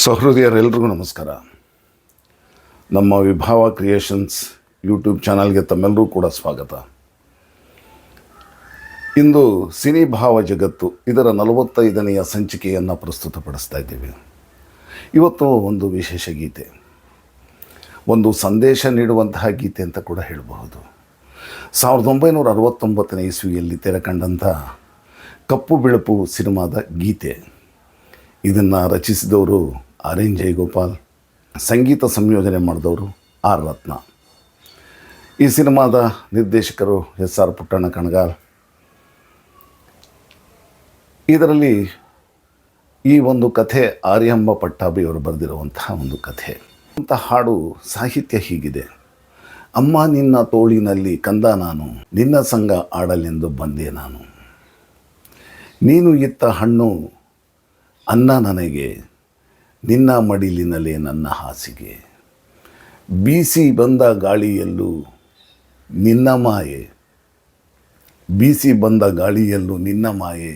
ಸಹೃದಯರೆಲ್ಲರಿಗೂ ನಮಸ್ಕಾರ. ನಮ್ಮ ವಿಭಾವ creations YouTube ಚಾನಲ್ಗೆ ತಮ್ಮೆಲ್ಲರೂ ಕೂಡ ಸ್ವಾಗತ. ಇಂದು ಸಿನಿ ಭಾವ ಜಗತ್ತು ಇದರ 45ನೆಯ ಸಂಚಿಕೆಯನ್ನು ಪ್ರಸ್ತುತಪಡಿಸ್ತಾ ಇದ್ದೀವಿ. ಇವತ್ತು ಒಂದು ವಿಶೇಷ ಗೀತೆ, ಒಂದು ಸಂದೇಶ ನೀಡುವಂತಹ ಗೀತೆ ಅಂತ ಕೂಡ ಹೇಳಬಹುದು. 1969ನೇ ಇಸ್ವಿಯಲ್ಲಿ ತೆರೆಕಂಡಂಥ ಕಪ್ಪು ಬೆಳಪು ಸಿನಿಮಾದ ಗೀತೆ. ಇದನ್ನು ರಚಿಸಿದವರು ಆರ್.ಎನ್. ಜಯಗೋಪಾಲ್, ಸಂಗೀತ ಸಂಯೋಜನೆ ಮಾಡಿದವರು ಆರ್. ರತ್ನ. ಈ ಸಿನಿಮಾದ ನಿರ್ದೇಶಕರು ಎಸ್.ಆರ್. ಪುಟ್ಟಣ್ಣ ಕಣಗಾಲ್. ಇದರಲ್ಲಿ ಈ ಒಂದು ಕಥೆ ಆರ್ಯಂಬ ಪಟ್ಟಾಭಿಯವರು ಬರೆದಿರುವಂತಹ ಒಂದು ಕಥೆ. ಅಂತ ಹಾಡು ಸಾಹಿತ್ಯ ಹೀಗಿದೆ: ಅಮ್ಮ ನಿನ್ನ ತೋಳಿನಲ್ಲಿ ಕಂದ ನಾನು, ನಿನ್ನ ಸಂಗ ಆಡಲೆಂದು ಬಂದೆ ನಾನು. ನೀನು ಇತ್ತ ಹಣ್ಣು ಅನ್ನ ನನಗೆ, ನಿನ್ನ ಮಡಿಲಿನಲ್ಲೇ ನನ್ನ ಹಾಸಿಗೆ. ಬೀಸಿ ಬಂದ ಗಾಳಿಯಲ್ಲೂ ನಿನ್ನ ಮಾಯೆ, ಬೀಸಿ ಬಂದ ಗಾಳಿಯಲ್ಲೂ ನಿನ್ನ ಮಾಯೆ,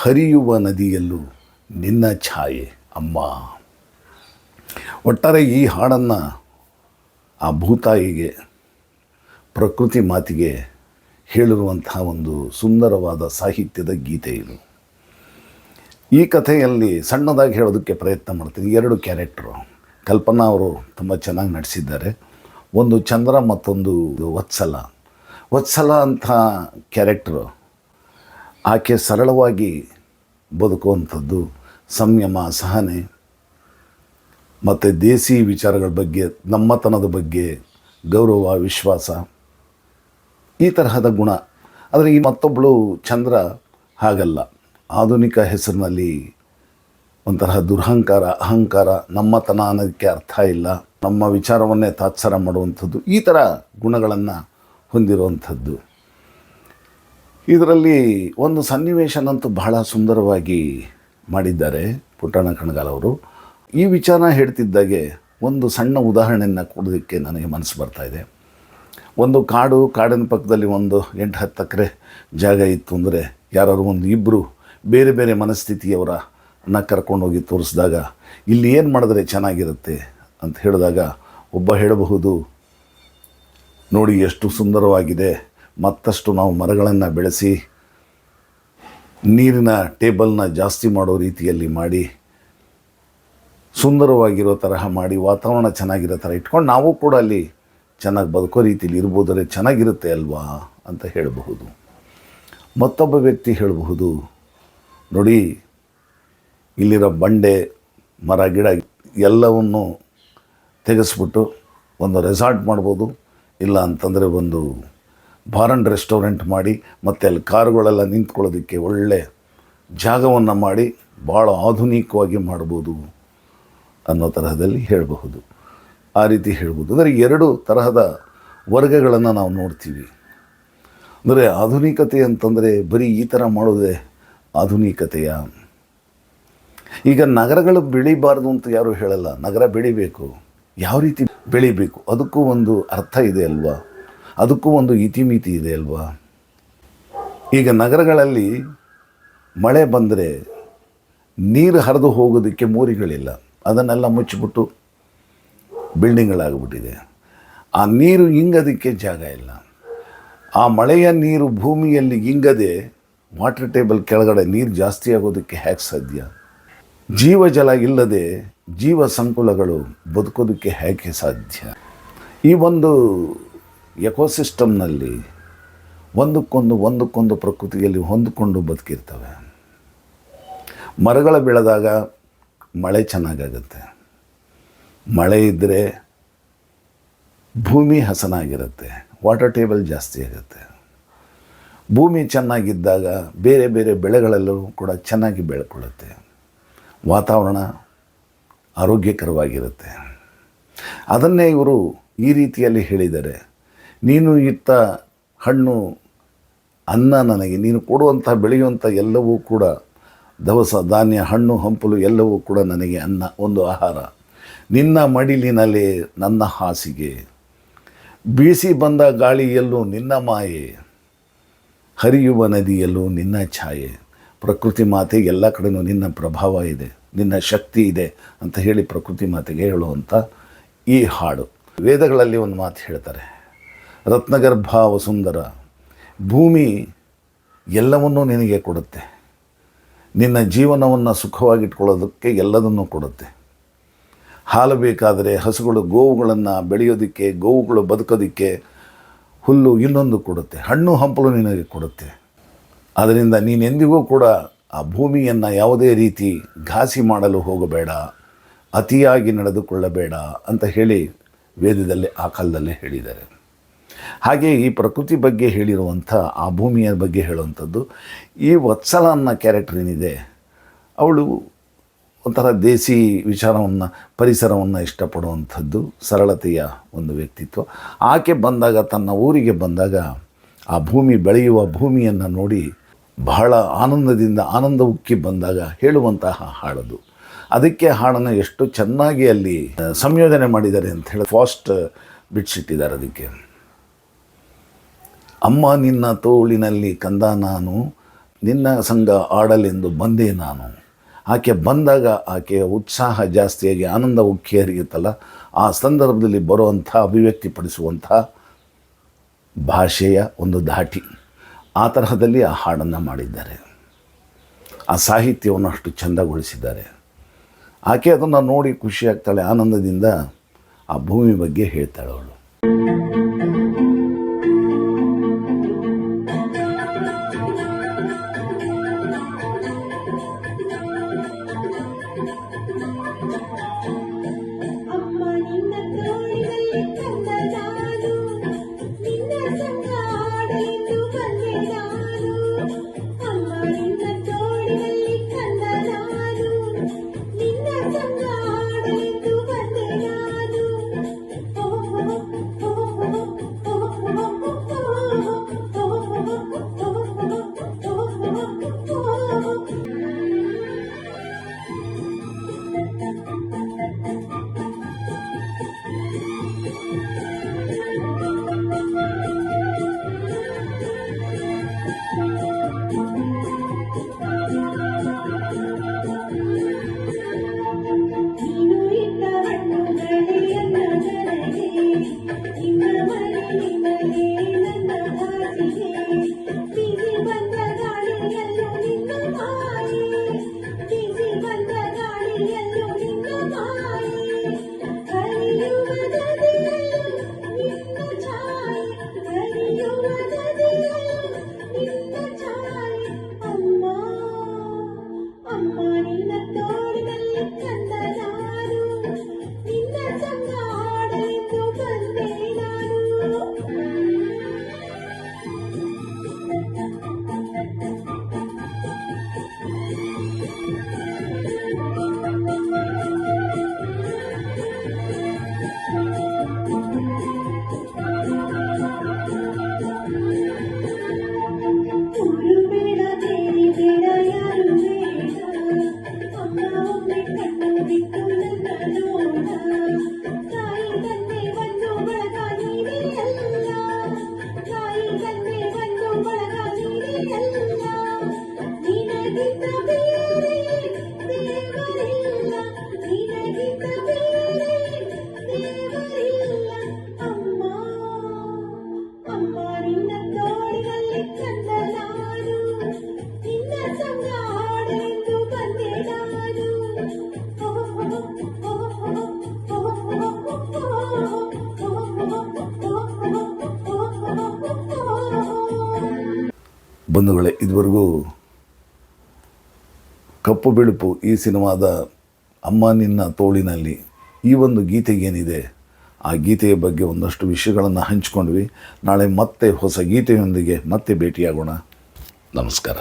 ಹರಿಯುವ ನದಿಯಲ್ಲೂ ನಿನ್ನ ಛಾಯೆ ಅಮ್ಮ. ಒಟ್ಟಾರೆ ಈ ಹಾಡನ್ನು ಆ ಭೂತಾಯಿಗೆ, ಪ್ರಕೃತಿ ಮಾತಿಗೆ ಹೇಳಿರುವಂತಹ ಒಂದು ಸುಂದರವಾದ ಸಾಹಿತ್ಯದ ಗೀತೆ ಇದು. ಈ ಕಥೆಯಲ್ಲಿ ಸಣ್ಣದಾಗಿ ಹೇಳೋದಕ್ಕೆ ಪ್ರಯತ್ನ ಮಾಡ್ತೀನಿ. 2 ಕ್ಯಾರೆಕ್ಟ್ರು ಕಲ್ಪನಾ ಅವರು ತುಂಬ ಚೆನ್ನಾಗಿ ನಟಿಸಿದ್ದಾರೆ. ಒಂದು ಚಂದ್ರ, ಮತ್ತೊಂದು ವತ್ಸಲ. ವತ್ಸಲ ಅಂಥ ಕ್ಯಾರೆಕ್ಟ್ರು, ಆಕೆ ಸರಳವಾಗಿ ಬದುಕುವಂಥದ್ದು, ಸಂಯಮ, ಸಹನೆ ಮತ್ತು ದೇಸಿ ವಿಚಾರಗಳ ಬಗ್ಗೆ, ನಮ್ಮತನದ ಬಗ್ಗೆ ಗೌರವ, ವಿಶ್ವಾಸ, ಈ ತರಹದ ಗುಣ. ಆದರೆ ಈ ಮತ್ತೊಬ್ಬಳು ಚಂದ್ರ ಹಾಗಲ್ಲ. ಆಧುನಿಕ ಹೆಸರಿನಲ್ಲಿ ಒಂಥರ ದುರಹಂಕಾರ, ಅಹಂಕಾರ, ನಮ್ಮತನ ಅನ್ನೋದಕ್ಕೆ ಅರ್ಥ ಇಲ್ಲ, ನಮ್ಮ ವಿಚಾರವನ್ನೇ ತಾತ್ಸಾರ ಮಾಡುವಂಥದ್ದು, ಈ ಥರ ಗುಣಗಳನ್ನು ಹೊಂದಿರುವಂಥದ್ದು. ಇದರಲ್ಲಿ ಒಂದು ಸನ್ನಿವೇಶನಂತೂ ಬಹಳ ಸುಂದರವಾಗಿ ಮಾಡಿದ್ದಾರೆ ಪುಟ್ಟಣ್ಣ ಕಣಗಾಲ್ ಅವರು. ಈ ವಿಚಾರ ಹೇಳ್ತಿದ್ದಾಗೆ ಒಂದು ಸಣ್ಣ ಉದಾಹರಣೆಯನ್ನು ಕೊಡೋದಕ್ಕೆ ನನಗೆ ಮನಸ್ಸು ಬರ್ತಾಯಿದೆ. ಒಂದು ಕಾಡಿನ ಪಕ್ಕದಲ್ಲಿ ಒಂದು 8-10 ಎಕರೆ ಜಾಗ ಇತ್ತು ಅಂದರೆ, ಯಾರಾದ್ರು ಒಂದು ಇಬ್ಬರು ಬೇರೆ ಬೇರೆ ಮನಸ್ಥಿತಿಯವರನ್ನು ಕರ್ಕೊಂಡೋಗಿ ತೋರಿಸಿದಾಗ, ಇಲ್ಲಿ ಏನು ಮಾಡಿದ್ರೆ ಚೆನ್ನಾಗಿರುತ್ತೆ ಅಂತ ಹೇಳಿದಾಗ, ಒಬ್ಬ ಹೇಳಬಹುದು, ನೋಡಿ ಎಷ್ಟು ಸುಂದರವಾಗಿದೆ, ಮತ್ತಷ್ಟು ನಾವು ಮರಗಳನ್ನು ಬೆಳೆಸಿ ನೀರಿನ ಟೇಬಲ್ನ ಜಾಸ್ತಿ ಮಾಡೋ ರೀತಿಯಲ್ಲಿ ಮಾಡಿ, ಸುಂದರವಾಗಿರೋ ತರಹ ಮಾಡಿ, ವಾತಾವರಣ ಚೆನ್ನಾಗಿರೋ ಥರ ಇಟ್ಕೊಂಡು ನಾವು ಕೂಡ ಅಲ್ಲಿ ಚೆನ್ನಾಗಿ ಬದುಕೋ ರೀತಿಯಲ್ಲಿ ಇರ್ಬೋದರೆ ಚೆನ್ನಾಗಿರುತ್ತೆ ಅಲ್ವಾ ಅಂತ ಹೇಳಬಹುದು. ಮತ್ತೊಬ್ಬ ವ್ಯಕ್ತಿ ಹೇಳಬಹುದು, ನೋಡಿ ಇಲ್ಲಿರೋ ಬಂಡೆ, ಮರ, ಗಿಡ ಎಲ್ಲವನ್ನು ತೆಗೆಸ್ಬಿಟ್ಟು ಒಂದು ರೆಸಾರ್ಟ್ ಮಾಡ್ಬೋದು, ಇಲ್ಲ ಅಂತಂದರೆ ಒಂದು ಬಾರ್ ಆ್ಯಂಡ್ ರೆಸ್ಟೋರೆಂಟ್ ಮಾಡಿ, ಮತ್ತು ಅಲ್ಲಿ ಕಾರುಗಳೆಲ್ಲ ನಿಂತ್ಕೊಳ್ಳೋದಕ್ಕೆ ಒಳ್ಳೆ ಜಾಗವನ್ನು ಮಾಡಿ ಭಾಳ ಆಧುನಿಕವಾಗಿ ಮಾಡ್ಬೋದು ಅನ್ನೋ ತರಹದಲ್ಲಿ ಹೇಳಬಹುದು. ಆ ರೀತಿ ಹೇಳ್ಬೋದು. ಅಂದರೆ 2 ತರಹದ ವರ್ಗಗಳನ್ನು ನಾವು ನೋಡ್ತೀವಿ. ಅಂದರೆ ಆಧುನಿಕತೆ ಅಂತಂದರೆ ಬರೀ ಈ ಥರ ಮಾಡೋದೇ ಆಧುನಿಕತೆಯ? ಈಗ ನಗರಗಳು ಬೆಳಿಬಾರ್ದು ಅಂತ ಯಾರೂ ಹೇಳಲ್ಲ. ನಗರ ಬೆಳಿಬೇಕು. ಯಾವ ರೀತಿ ಬೆಳಿಬೇಕು ಅದಕ್ಕೂ ಒಂದು ಅರ್ಥ ಇದೆ ಅಲ್ವಾ, ಅದಕ್ಕೂ ಒಂದು ಇತಿಮಿತಿ ಇದೆ ಅಲ್ವಾ. ಈಗ ನಗರಗಳಲ್ಲಿ ಮಳೆ ಬಂದರೆ ನೀರು ಹರಿದು ಹೋಗೋದಕ್ಕೆ ಮೋರಿಗಳಿಲ್ಲ, ಅದನ್ನೆಲ್ಲ ಮುಚ್ಚಿಬಿಟ್ಟು ಬಿಲ್ಡಿಂಗ್ಗಳಾಗ್ಬಿಟ್ಟಿದೆ. ಆ ನೀರು ಇಂಗೋದಕ್ಕೆ ಜಾಗ ಇಲ್ಲ. ಆ ಮಳೆಯ ನೀರು ಭೂಮಿಯಲ್ಲಿ ಇಂಗದೆ ವಾಟರ್ ಟೇಬಲ್ ಕೆಳಗಡೆ ನೀರು ಜಾಸ್ತಿ ಆಗೋದಕ್ಕೆ ಹೇಗೆ ಸಾಧ್ಯ? ಜೀವಜಲ ಇಲ್ಲದೆ ಜೀವ ಸಂಕುಲಗಳು ಬದುಕೋದಕ್ಕೆ ಹೇಗೆ ಸಾಧ್ಯ? ಈ ಒಂದು ಎಕೋಸಿಸ್ಟಮ್ನಲ್ಲಿ ಒಂದಕ್ಕೊಂದು ಪ್ರಕೃತಿಯಲ್ಲಿ ಹೊಂದಿಕೊಂಡು ಬದುಕಿರ್ತವೆ. ಮರಗಳು ಬೆಳೆದಾಗ ಮಳೆ ಚೆನ್ನಾಗಾಗುತ್ತೆ, ಮಳೆ ಇದ್ದರೆ ಭೂಮಿ ಹಸನಾಗಿರುತ್ತೆ, ವಾಟರ್ ಟೇಬಲ್ ಜಾಸ್ತಿ ಆಗುತ್ತೆ. ಭೂಮಿ ಚೆನ್ನಾಗಿದ್ದಾಗ ಬೇರೆ ಬೇರೆ ಬೆಳೆಗಳೆಲ್ಲವೂ ಕೂಡ ಚೆನ್ನಾಗಿ ಬೆಳ್ಕೊಳ್ಳುತ್ತೆ, ವಾತಾವರಣ ಆರೋಗ್ಯಕರವಾಗಿರುತ್ತೆ. ಅದನ್ನೇ ಇವರು ಈ ರೀತಿಯಲ್ಲಿ ಹೇಳಿದ್ದಾರೆ: ನೀನು ಇತ್ತ ಹಣ್ಣು ಅನ್ನ ನನಗೆ, ನೀನು ಕೊಡುವಂಥ ಬೆಳೆಯುವಂಥ ಎಲ್ಲವೂ ಕೂಡ ದವಸ ಧಾನ್ಯ, ಹಣ್ಣು ಹಂಪಲು ಎಲ್ಲವೂ ಕೂಡ ನನಗೆ ಅನ್ನ, ಒಂದು ಆಹಾರ. ನಿನ್ನ ಮಡಿಲಿನಲ್ಲೇ ನನ್ನ ಹಾಸಿಗೆ, ಬೀಸಿ ಬಂದ ಗಾಳಿಯಲ್ಲೂ ನಿನ್ನ ಮಾಯೆ, ಹರಿಯುವ ನದಿಯಲ್ಲೂ ನಿನ್ನ ಛಾಯೆ. ಪ್ರಕೃತಿ ಮಾತೆ ಎಲ್ಲ ಕಡೆಯೂ ನಿನ್ನ ಪ್ರಭಾವ ಇದೆ. ನಿನ್ನ ಶಕ್ತಿ ಇದೆ ಅಂತ ಹೇಳಿ ಪ್ರಕೃತಿ ಮಾತೆಗೆ ಹೇಳುವಂಥ ಈ ಹಾಡು. ವೇದಗಳಲ್ಲಿ ಒಂದು ಮಾತು ಹೇಳ್ತಾರೆ, ರತ್ನಗರ್ಭ ವಸುಂದರ, ಭೂಮಿ ಎಲ್ಲವನ್ನೂ ನಿನಗೆ ಕೊಡುತ್ತೆ, ನಿನ್ನ ಜೀವನವನ್ನು ಸುಖವಾಗಿಟ್ಕೊಳ್ಳೋದಕ್ಕೆ ಎಲ್ಲದನ್ನೂ ಕೊಡುತ್ತೆ. ಹಾಲು ಬೇಕಾದರೆ ಹಸುಗಳು ಗೋವುಗಳನ್ನು ಬೆಳೆಯೋದಕ್ಕೆ, ಗೋವುಗಳು ಬದುಕೋದಕ್ಕೆ ಹುಲ್ಲು ಇನ್ನೊಂದು ಕೊಡುತ್ತೆ, ಹಣ್ಣು ಹಂಪಲು ನಿನಗೆ ಕೊಡುತ್ತೆ. ಅದರಿಂದ ನೀನೆಂದಿಗೂ ಕೂಡ ಆ ಭೂಮಿಯನ್ನು ಯಾವುದೇ ರೀತಿ ಘಾಸಿ ಮಾಡಲು ಹೋಗಬೇಡ, ಅತಿಯಾಗಿ ನಡೆದುಕೊಳ್ಳಬೇಡ ಅಂತ ಹೇಳಿ ವೇದದಲ್ಲಿ ಆ ಕಾಲದಲ್ಲೇ ಹೇಳಿದ್ದಾರೆ. ಹಾಗೆ ಈ ಪ್ರಕೃತಿ ಬಗ್ಗೆ ಹೇಳಿರುವಂಥ, ಆ ಭೂಮಿಯ ಬಗ್ಗೆ ಹೇಳುವಂಥದ್ದು, ಈ ವತ್ಸಲ ಅನ್ನೋ ಕ್ಯಾರೆಕ್ಟರ್ ಏನಿದೆ, ಅವಳು ಒಂಥರ ದೇಸಿ ವಿಚಾರವನ್ನು, ಪರಿಸರವನ್ನು ಇಷ್ಟಪಡುವಂಥದ್ದು, ಸರಳತೆಯ ಒಂದು ವ್ಯಕ್ತಿತ್ವ. ಆಕೆ ಬಂದಾಗ, ತನ್ನ ಊರಿಗೆ ಬಂದಾಗ, ಆ ಭೂಮಿ ಬೆಳೆಯುವ ಭೂಮಿಯನ್ನು ನೋಡಿ ಬಹಳ ಆನಂದದಿಂದ ಆನಂದ ಉಕ್ಕಿ ಬಂದಾಗ ಹೇಳುವಂತಹ ಹಾಡದು. ಅದಕ್ಕೆ ಹಾಡನ್ನು ಎಷ್ಟು ಚೆನ್ನಾಗಿ ಅಲ್ಲಿ ಸಂಯೋಜನೆ ಮಾಡಿದ್ದಾರೆ ಅಂತ ಹೇಳಿ ಫಾಸ್ಟ್ ಬಿಡಿಸಿಟ್ಟಿದ್ದಾರೆ. ಅದಕ್ಕೆ ಅಮ್ಮ ನಿನ್ನ ತೋಳಿನಲ್ಲಿ ಕಂದ ನಾನು, ನಿನ್ನ ಸಂಗ ಆಡಲೆಂದು ಬಂದೆ ನಾನು. ಆಕೆ ಬಂದಾಗ ಆಕೆಯ ಉತ್ಸಾಹ ಜಾಸ್ತಿಯಾಗಿ ಆನಂದ ಉಕ್ಕಿ ಹರಿಯುತ್ತಲ್ಲ, ಆ ಸಂದರ್ಭದಲ್ಲಿ ಬರುವಂಥ ಅಭಿವ್ಯಕ್ತಿಪಡಿಸುವಂಥ ಭಾಷೆಯ ಒಂದು ಧಾಟಿ, ಆ ತರಹದಲ್ಲಿ ಆ ಹಾಡನ್ನು ಮಾಡಿದ್ದಾರೆ. ಆ ಸಾಹಿತ್ಯವನ್ನು ಅಷ್ಟು ಚೆಂದಗೊಳಿಸಿದ್ದಾರೆ. ಆಕೆ ಅದನ್ನು ನೋಡಿ ಖುಷಿಯಾಗ್ತಾಳೆ, ಆನಂದದಿಂದ ಆ ಭೂಮಿ ಬಗ್ಗೆ ಹೇಳ್ತಾಳೆ ಅವಳು. ಬಂಧುಗಳೇ, ಇದುವರೆಗೂ ಕಪ್ಪು ಬಿಳುಪು ಈ ಸಿನಿಮಾದ ಅಮ್ಮ ನಿನ್ನ ತೋಳಿನಲ್ಲಿ ಈ ಒಂದು ಗೀತೆಗೇನಿದೆ, ಆ ಗೀತೆಯ ಬಗ್ಗೆ ಒಂದಷ್ಟು ವಿಷಯಗಳನ್ನು ಹಂಚಿಕೊಂಡ್ವಿ. ನಾಳೆ ಮತ್ತೆ ಹೊಸ ಗೀತೆಯೊಂದಿಗೆ ಮತ್ತೆ ಭೇಟಿಯಾಗೋಣ. ನಮಸ್ಕಾರ.